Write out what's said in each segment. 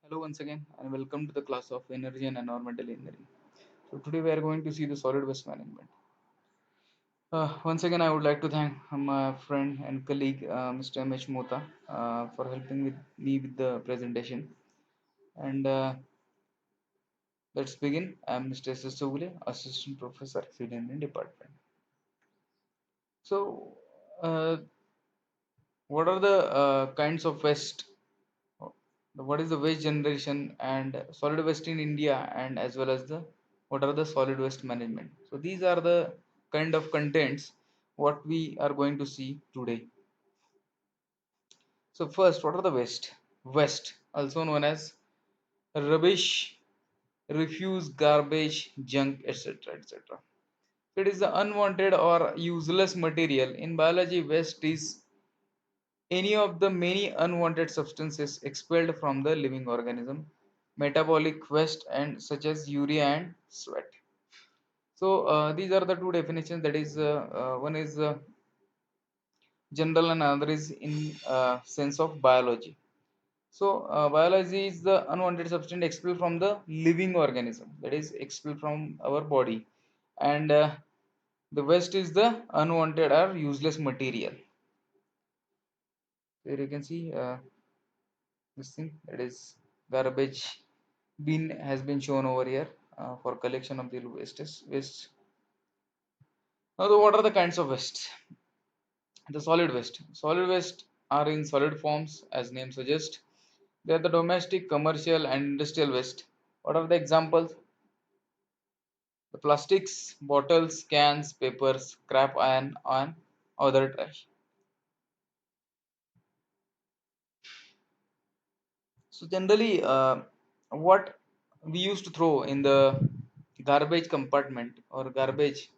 Hello once again and welcome to the class of Energy and Environmental Engineering. So today we are going to see the solid waste management. Once again I would like to thank my friend and colleague Mr. M.H. Mota for helping with me with the presentation. And let's begin. I am Mr. S. S. Sogule, Assistant Professor, Civil Engineering Department. So uh, what are the kinds of waste? What is the waste generation and solid waste in India, and as well as the what are the solid waste management? So these are the kind of contents what we are going to see today. So first, what are the waste? Waste, also known as rubbish, refuse, garbage, junk, etc., etc. It is the unwanted or useless material. In biology, waste is any of the many unwanted substances expelled from the living organism, metabolic waste and such as urea and sweat. So these are the two definitions, that is one is general and another is in sense of biology. So biology is the unwanted substance expelled from the living organism, that is expelled from our body, and the waste is the unwanted or useless material. Here you can see this thing, that is garbage bin has been shown over here for collection of the waste. Now what are the kinds of waste? The solid waste are in solid forms, as name suggests. They are the domestic, commercial and industrial waste. What are the examples? The plastics, bottles, cans, papers, scrap iron and other trash. So generally, what we used to throw in the garbage compartment or garbage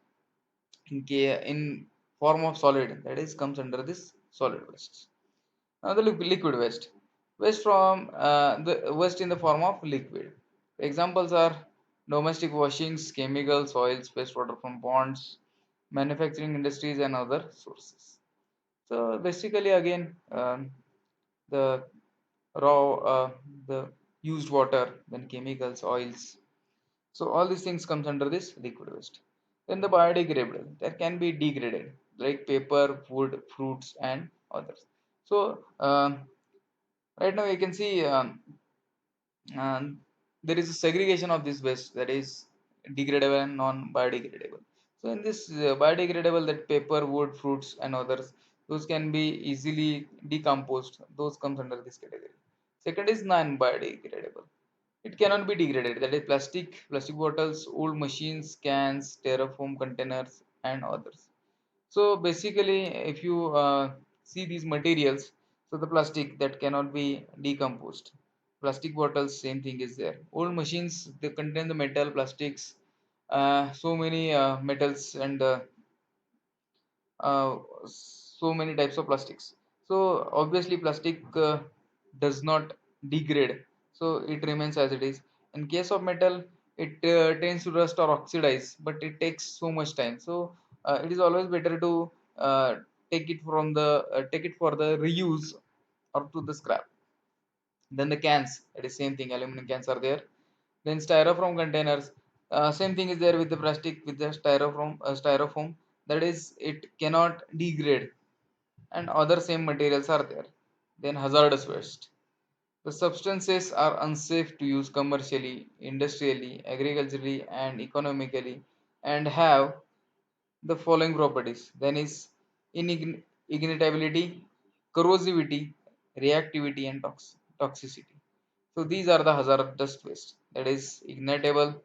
in form of solid, that is comes under this solid waste. Now the liquid waste, waste from the waste in the form of liquid. Examples are domestic washings, chemicals, oils, wastewater from ponds, manufacturing industries and other sources. So basically again, the raw the used water, then chemicals, oils, so all these things comes under this liquid waste. Then the biodegradable, that can be degraded, like paper, wood, fruits, and others. So right now you can see there is a segregation of this waste, that is degradable and non-biodegradable. So in this biodegradable, that paper, wood, fruits, and others, those can be easily decomposed. Those comes under this category. Second is non-biodegradable, it cannot be degraded. That is plastic bottles, old machines, cans, styrofoam containers, and others. So basically, if you see these materials, so the plastic that cannot be decomposed. Plastic bottles, same thing is there. Old machines, they contain the metal, plastics, so many metals and so many types of plastics. So obviously plastic does not degrade, so it remains as it is. In case of metal, it tends to rust or oxidize, but it takes so much time. So it is always better to take it for the reuse or to the scrap. Then the cans, it is same thing, aluminum cans are there. Then styrofoam containers, same thing is there with the plastic, with the styrofoam, that is it cannot degrade, and other same materials are there. Then hazardous waste, the substances are unsafe to use commercially, industrially, agriculturally and economically, and have the following properties. Then is ignitability, corrosivity, reactivity and toxicity. So these are the hazardous waste, that is ignitable,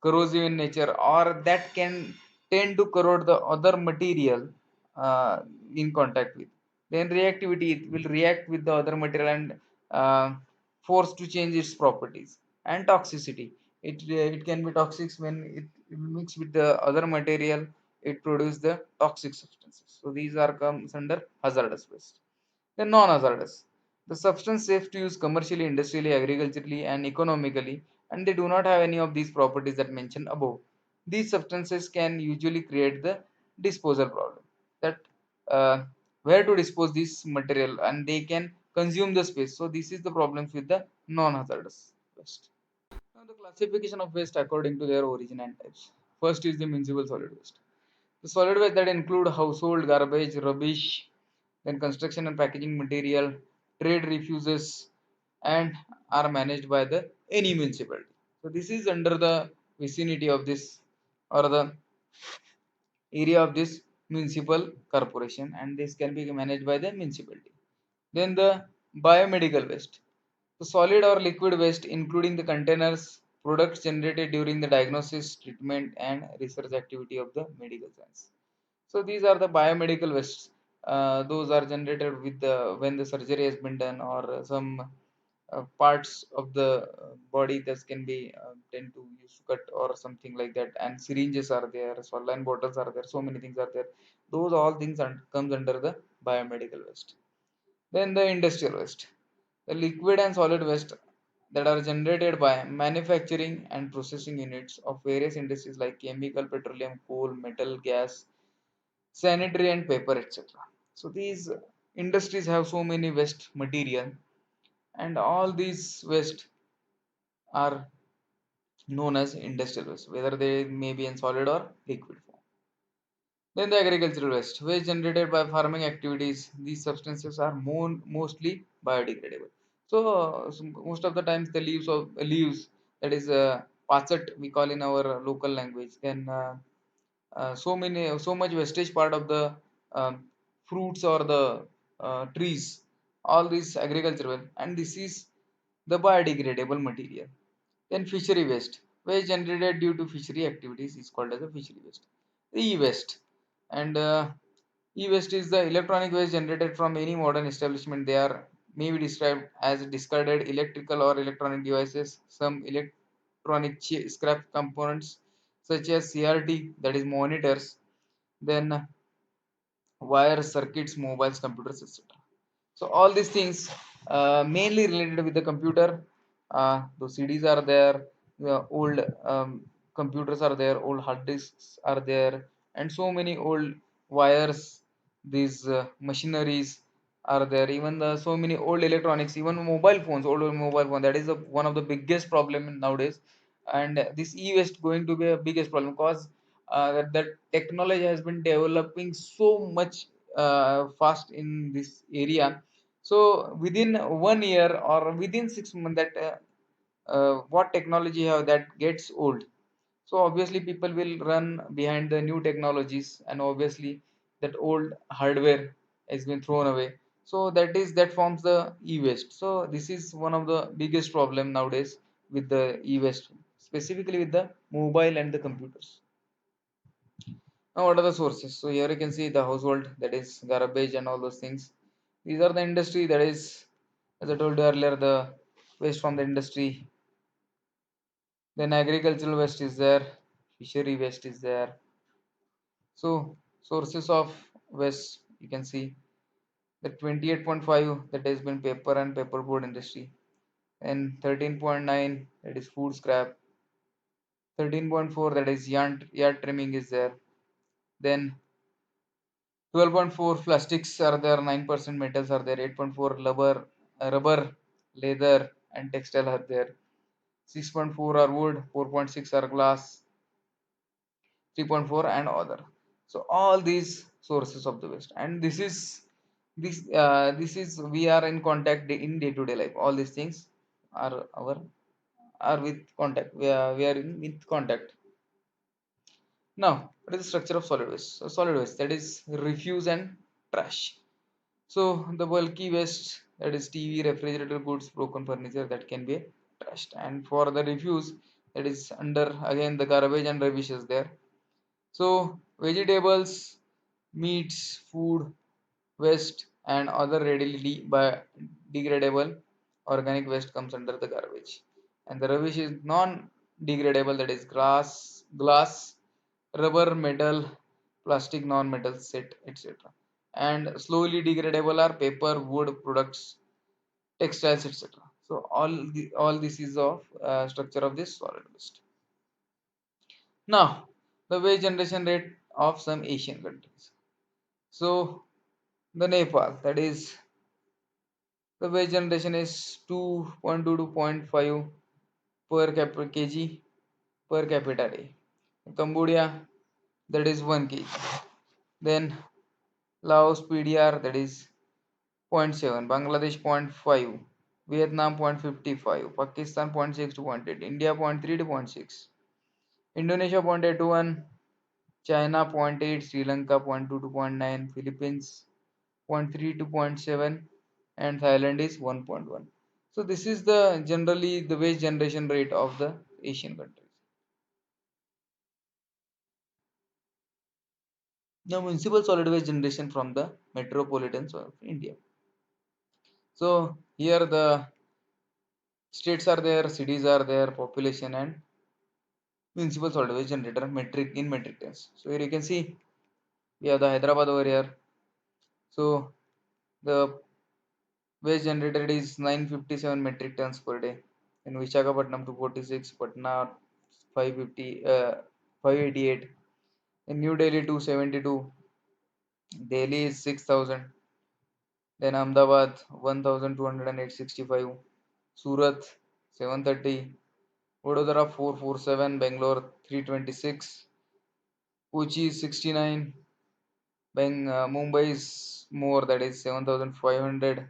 corrosive in nature, or that can tend to corrode the other material uh, in contact with. Then reactivity, it will react with the other material and uh, force to change its properties. And toxicity, it can be toxic when it mix with the other material, it produces the toxic substances. So these are comes under hazardous waste. Then non-hazardous, the substance safe to use commercially, industrially, agriculturally, and economically, and they do not have any of these properties that mentioned above. These substances can usually create the disposal problem. That uh, where to dispose this material, and they can consume the space. So this is the problems with the non-hazardous waste. Now the classification of waste according to their origin and types. First is the municipal solid waste. The solid waste that include household garbage, rubbish, then construction and packaging material, trade refuses, and are managed by the any municipality. So this is under the vicinity of this or the area of this municipal corporation, and this can be managed by the municipality. Then the biomedical waste, the solid or liquid waste including the containers, products generated during the diagnosis, treatment, and research activity of the medical science. So these are the biomedical wastes. Those are generated with the when the surgery has been done, or some parts of the body that can be tend to use to cut or something like that, and syringes are there, saline bottles are there, so many things are there. Those all things comes under the biomedical waste. Then the industrial waste, the liquid and solid waste that are generated by manufacturing and processing units of various industries like chemical, petroleum, coal, metal, gas, sanitary, and paper, etc. So these industries have so many waste material, and all these waste are known as industrial waste, whether they may be in solid or liquid form. Then the agricultural waste, waste generated by farming activities. These substances are mostly biodegradable. So most of the times the leaves, that is pachet we call in our local language. Then so much wastage part of the um, fruits or the trees, all these agricultural, and this is the biodegradable material. Then fishery waste generated due to fishery activities is called as a fishery waste. The e-waste, and e-waste is the electronic waste generated from any modern establishment. They are may be described as discarded electrical or electronic devices, some electronic scrap components such as CRT, that is monitors, then wires, circuits, mobiles, computers, etc. So all these things mainly related with the computer. Those CDs are there, old computers are there, old hard disks are there, and so many old wires. These machineries are there. Even so many old electronics, even mobile phones, old mobile phone. That is one of the biggest problem nowadays, and this e-waste going to be a biggest problem because that technology has been developing so much fast in this area. So within 1 year or within 6 months, that what technology have that gets old. So obviously people will run behind the new technologies, and obviously that old hardware has been thrown away. So that forms the e-waste. So this is one of the biggest problem nowadays with the e-waste, specifically with the mobile and the computers. Now, what are the sources? So here you can see the household, that is garbage and all those things. These are the industry, that is, as I told you earlier, the waste from the industry. Then agricultural waste is there, fishery waste is there. So sources of waste, you can see the 28.5, that has been paper and paperboard industry, and 13.9, that is food scrap, 13.4, that is yard trimming is there. Then 12.4 plastics are there, 9% metals are there, 8.4 rubber, leather, and textile are there. 6.4 are wood, 4.6 are glass, 3.4 and other. So all these sources of the waste, and this is we are in contact in day to day life. All these things are with contact. We are in with contact. Now, what is the structure of solid waste? So solid waste, that is refuse and trash. So the bulky waste, that is TV, refrigerator goods, broken furniture, that can be trashed. And for the refuse, that is under again the garbage and rubbish is there. So vegetables, meats, food, waste, and other readily degradable organic waste comes under the garbage. And the rubbish is non-degradable, that is glass, rubber, metal, plastic, non-metal set, etc. And slowly degradable are paper, wood products, textiles, etc. So all this is of structure of this solid waste. Now, the waste generation rate of some Asian countries. So the Nepal, that is The waste generation is 2.2 to 0.5 kg per capita day. Cambodia, that is 1 kg. Then Laos PDR, that is zero point 0.7, Bangladesh zero point 0.5, Vietnam 0.55, Pakistan zero point 0.6 to zero point 0.8, India zero point 0.3 to zero point 0.6, Indonesia 0.821, China zero point 0.8, Sri Lanka zero point 0.2 to zero point 0.9, Philippines zero point 0.3 to zero point 0.7, and Thailand is 1.1. So this is the generally the waste generation rate of the Asian countries. Now municipal solid waste generation from the metropolitans of India. So here the states are there, cities are there, population and municipal solid waste generator metric in metric tons. So here you can see we have the Hyderabad over here. So the waste generated is 957 metric tons per day. In Visakhapatnam 246, Patna 550, 588. In New Delhi 272, Delhi is 6000. Then Ahmedabad 1208.65, Surat 730, Vadodara 447, Bangalore 326, Kochi 69, Mumbai is more, that is 7500,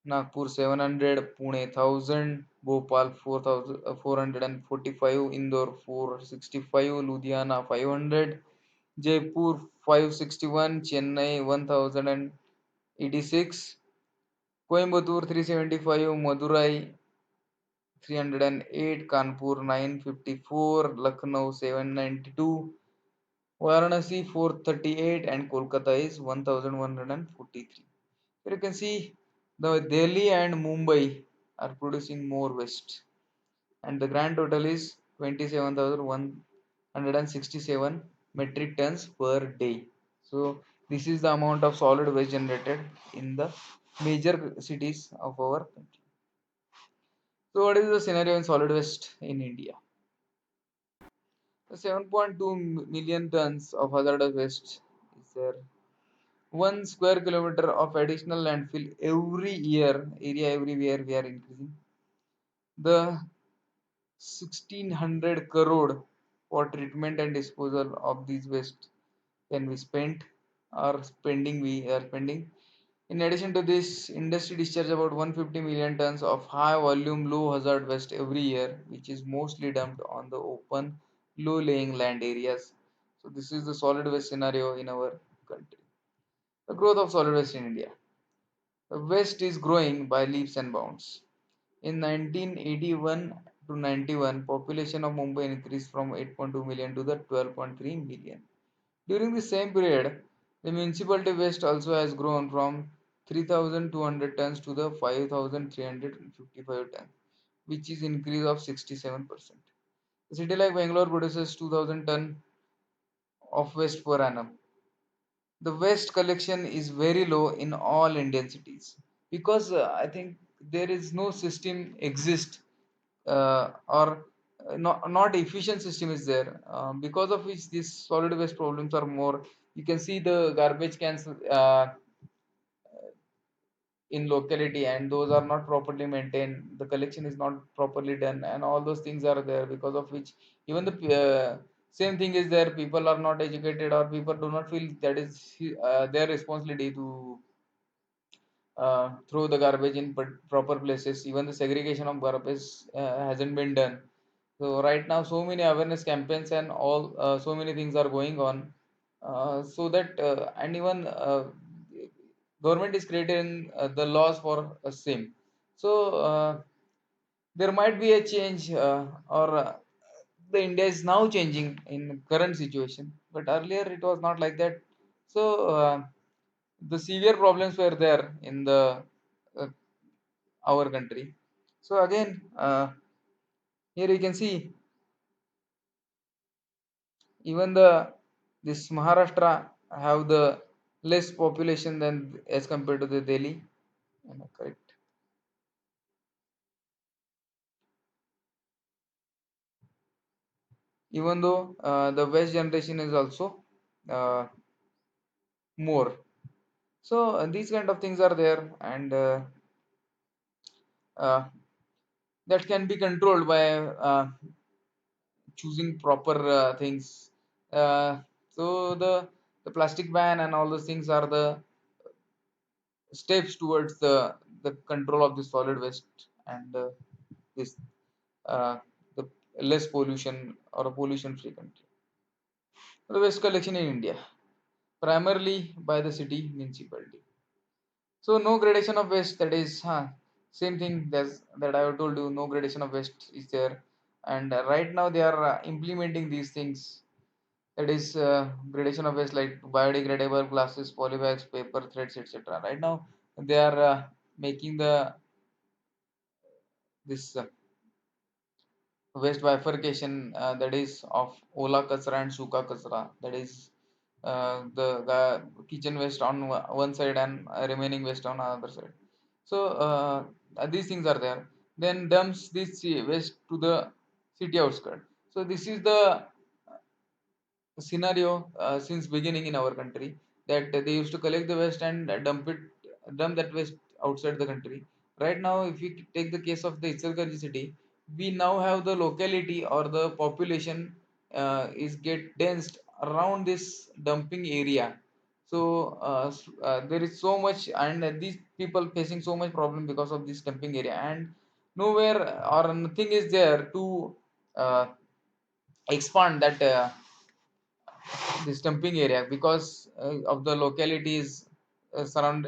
Nagpur 700, Pune 1000, Bhopal 4000, 445, Indore 465, Ludhiana 500, Jaipur 561, Chennai 1086, Coimbatore 375, Madurai 308, Kanpur 954, Lucknow 792, Varanasi 438, and Kolkata is 1143. Here you can see the Delhi and Mumbai are producing more waste, and the grand total is 27,167 metric tons per day. So this is the amount of solid waste generated in the major cities of our country. So what is the scenario in solid waste in India? The 7.2 million tons of hazardous waste is there. 1 square kilometer of additional landfill every year, area everywhere we are increasing. The 1600 crore for treatment and disposal of these waste can be spent, or spending we are spending. In addition to this, industry discharge about 150 million tons of high volume low hazard waste every year, which is mostly dumped on the open low laying land areas. So this is the solid waste scenario in our country. The growth of solid waste in India. The waste is growing by leaps and bounds. In 1981 to 91, population of Mumbai increased from 8.2 million to the 12.3 million. During the same period, the municipality waste also has grown from 3,200 tons to the 5,355 tons, which is increase of 67%. A city like Bangalore produces 2,000 tons of waste per annum. The waste collection is very low in all Indian cities because I think there is no system exist, or not efficient system is there, because of which these solid waste problems are more. You can see the garbage cans in locality, and those are not properly maintained, the collection is not properly done, and all those things are there, because of which even the same thing is there, people are not educated, or people do not feel that is their responsibility to throw the garbage in proper places. Even the segregation of garbage hasn't been done. So right now, so many awareness campaigns and all, so many things are going on, so that and even government is creating the laws for same. So there might be a change, or the India is now changing in current situation, but earlier it was not like that. So the severe problems were there in the uh, our country. So again, here you can see even the this Maharashtra have the less population than as compared to the Delhi. Am I correct? Even though the waste generation is also uh, more. So these kind of things are there, and uh, that can be controlled by choosing proper things. Uh, so the plastic ban and all those things are the steps towards the control of the solid waste, and this uh, the less pollution or a pollution free country. The waste collection in India, primarily by the city municipality. So no gradation of waste. That is same thing that I have told you. No gradation of waste is there, and right now they are implementing these things. That is gradation of waste like biodegradable glasses, polybags, paper, threads, etc. Right now they are making the this waste bifurcation, that is of ola kachra and suka kachra. That is the kitchen waste on one side and remaining waste on another side. So these things are there. Then dumps this waste to the city outskirts. So this is the scenario since beginning in our country, that they used to collect the waste and dump that waste outside the country. Right now, if we take the case of the Itzelkarji city, we now have the locality or the population is get densed around this dumping area. So there is so much, and these people facing so much problem because of this dumping area, and nowhere or nothing is there to uh, expand that this dumping area, because of the localities surround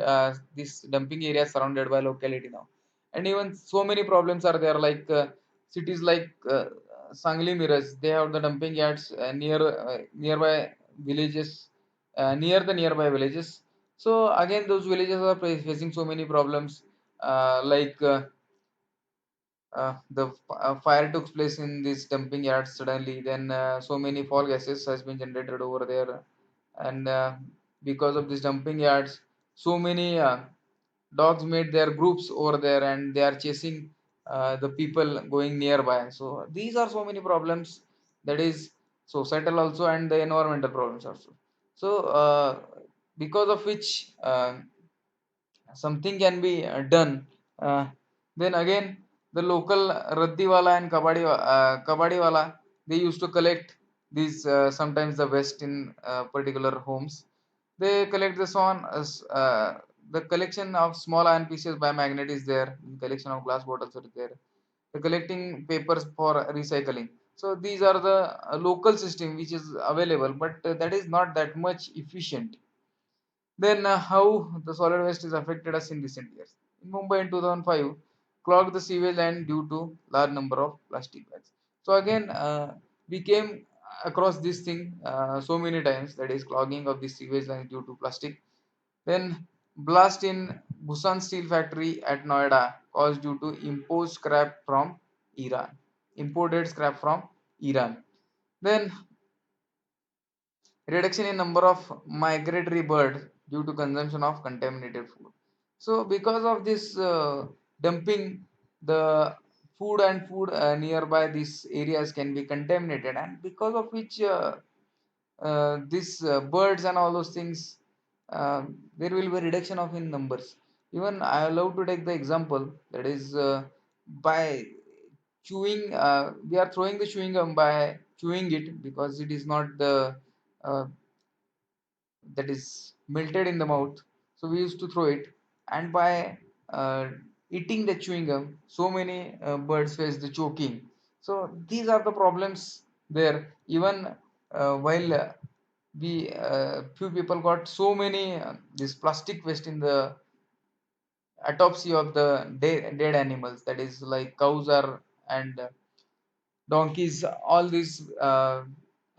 this dumping area surrounded by locality now. And even so many problems are there, like cities like Sangli Miraj, they have the dumping yards nearby villages, near the nearby villages. So again those villages are facing so many problems, like fire took place in this dumping yard suddenly. Then so many fall gases has been generated over there, and because of these dumping yards, so many dogs made their groups over there, and they are chasing the people going nearby. So these are so many problems, that is societal also and the environmental problems also. So because of which something can be done. Uh, then again, the local Raddiwala and Kabadiwala, they used to collect these sometimes the waste in particular homes. They collect this on as the collection of small iron pieces by magnet is there. Collection of glass bottles are there. The collecting papers for recycling. So these are the local system which is available, but that is not that much efficient. Then, how the solid waste is affected us in recent years. In Mumbai in 2005, clogged the sewage line due to large number of plastic bags. So again, we came across this thing so many times, that is clogging of the sewage line due to plastic. Then blast in Busan steel factory at Noida caused due to imported scrap from Iran. Imported scrap from Iran. Then reduction in number of migratory birds due to consumption of contaminated food. So because of this dumping, the food nearby these areas can be contaminated, and because of which these birds and all those things, there will be reduction of in numbers. Even I love to take the example, that is by chewing, we are throwing the chewing gum by chewing it, because it is not the uh, that is melted in the mouth. So we used to throw it, and by uh, eating the chewing gum, so many birds face the choking. So these are the problems there. Even while we few people got so many this plastic waste in the autopsy of the dead animals, that is like cows are and donkeys, all these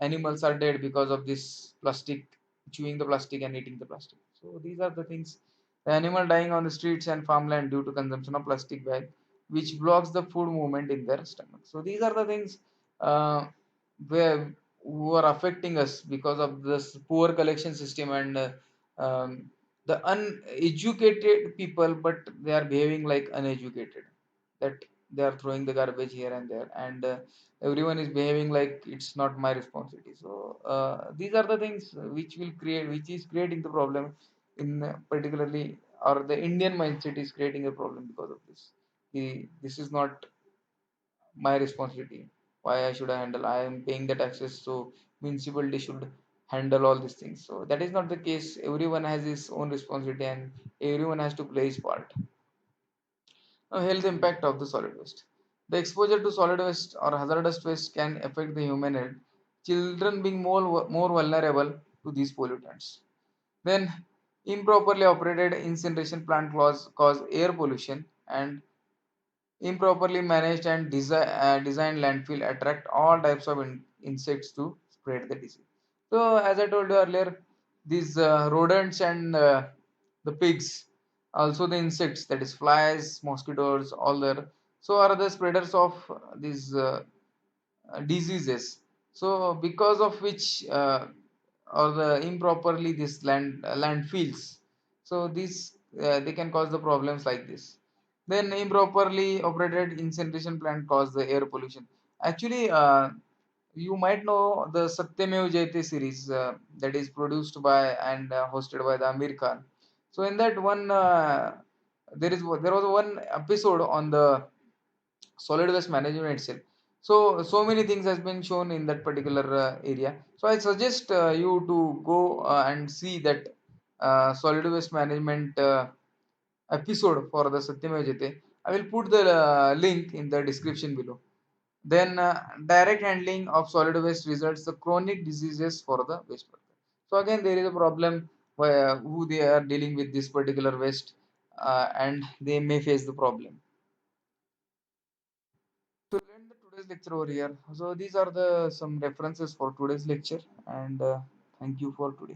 animals are dead because of this plastic, chewing the plastic and eating the plastic. So these are the things. The animal dying on the streets and farmland due to consumption of plastic bag, which blocks the food movement in their stomach. So these are the things uh, where who are affecting us because of this poor collection system, and the uneducated people, but they are behaving like uneducated, that they are throwing the garbage here and there, and everyone is behaving like it's not my responsibility. So these are the things which is creating the problem. in particularly, or the Indian mindset is creating a problem because of this. This is not my responsibility. Why I should handle? I am paying the taxes, so municipality should handle all these things. So that is not the case. Everyone has his own responsibility, and everyone has to play his part. Now, health impact of the solid waste. The exposure to solid waste or hazardous waste can affect the human health. Children being more vulnerable to these pollutants. Then, improperly operated incineration plant cause air pollution, and improperly managed and designed landfill attract all types of insects to spread the disease. So, as I told you earlier, these rodents and the pigs, also the insects, that is flies, mosquitoes, all there, so are the spreaders of these diseases. So, because of which or the improperly this landfills, so these they can cause the problems like this. Then improperly operated incineration plant cause the air pollution. Actually, you might know the Satyamev Jayate series that is produced by and hosted by the Amir Khan. So in that one, there was one episode on the solid waste management itself. So many things has been shown in that particular area. So I suggest you to go and see that solid waste management episode for the Satyameva Jayate. I will put the link in the description below. Then direct handling of solid waste results the chronic diseases for the waste worker. So again, there is a problem where who they are dealing with this particular waste, and they may face the problem. To end the today's lecture over here. So these are the some references for today's lecture, and thank you for today.